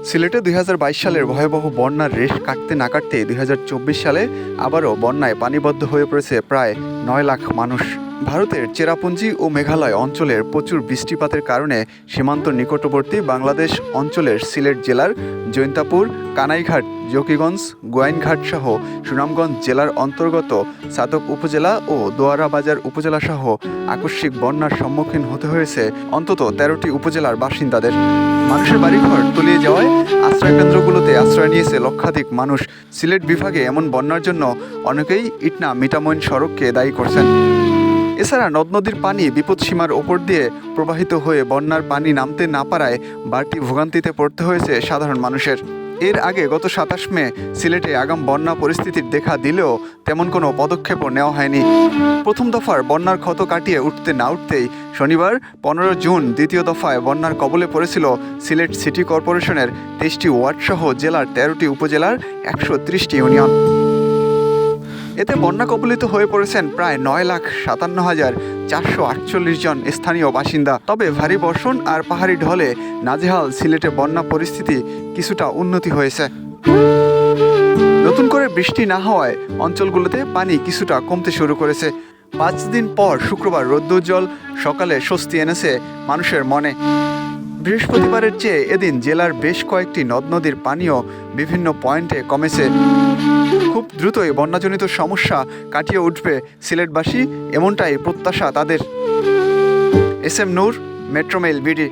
সিলেটে ২০২২ সালের ভয়াবহ বন্যার রেশ কাটতে না কাটতে ২০২৪ সালে আবারও বন্যায় পানিবদ্ধ হয়ে পড়েছে প্রায় ৯ লাখ মানুষ। ভারতের চেরাপুঞ্জি ও মেঘালয় অঞ্চলের প্রচুর বৃষ্টিপাতের কারণে সীমান্ত নিকটবর্তী বাংলাদেশ অঞ্চলের সিলেট জেলার জৈন্তাপুর, কানাইঘাট, জকিগঞ্জ, গোয়াইনঘাট সহ সুনামগঞ্জ জেলার অন্তর্গত সাদক উপজেলা ও দোয়ারা বাজার উপজেলা সহ আকস্মিক বন্যার সম্মুখীন হতে হয়েছে অন্তত ১৩টি উপজেলার বাসিন্দাদের। মানুষের বাড়িঘর তলিয়ে যাওয়ায় আশ্রয়কেন্দ্রগুলোতে আশ্রয় নিয়েছে লক্ষাধিক মানুষ। সিলেট বিভাগে এমন বন্যার জন্য অনেকেই ইটনা মিঠামইন সড়ককে দায়ী করছেন। এছাড়া নদ নদীর পানি বিপদসীমার ওপর দিয়ে প্রবাহিত হয়ে বন্যার পানি নামতে না পারায় বাড়তি ভোগান্তিতে পড়তে হয়েছে সাধারণ মানুষের। এর আগে গত ২৭ মে সিলেটে আগাম বন্যা পরিস্থিতির দেখা দিলেও তেমন কোনো পদক্ষেপও নেওয়া হয়নি। প্রথম দফার বন্যার ক্ষত কাটিয়ে উঠতে না উঠতেই শনিবার ১৫ জুন দ্বিতীয় দফায় বন্যার কবলে পড়েছিল সিলেট সিটি কর্পোরেশনের ২৩টি ওয়ার্ডসহ জেলার ১৩টি উপজেলার ১৩০টি ইউনিয়ন। এতে বন্যা কবলিত হয়ে পড়েছেন প্রায় ৯,৫৭,৪৪৮ জন স্থানীয় বাসিন্দা। তবে ভারী বর্ষণ আর পাহাড়ি ঢলে নাজেহাল সিলেটে বন্যা পরিস্থিতি কিছুটা উন্নতি হয়েছে। নতুন করে বৃষ্টি না হওয়ায় অঞ্চলগুলোতে পানি কিছুটা কমতে শুরু করেছে। ৫ দিন পর শুক্রবার রৌদ্রোজ্জ্বল সকালে স্বস্তি এনেছে মানুষের মনে। বৃহস্পতিবারের চেয়ে এদিন জেলার বেশ কয়েকটি নদ নদীর পানিও বিভিন্ন পয়েন্টে কমেছে। খুব দ্রুতই বন্যাজনিত সমস্যা কাটিয়ে উঠবে সিলেটবাসী, এমনটাই প্রত্যাশা তাদের। এস এম নূর, মেট্রোমেইল বিডি।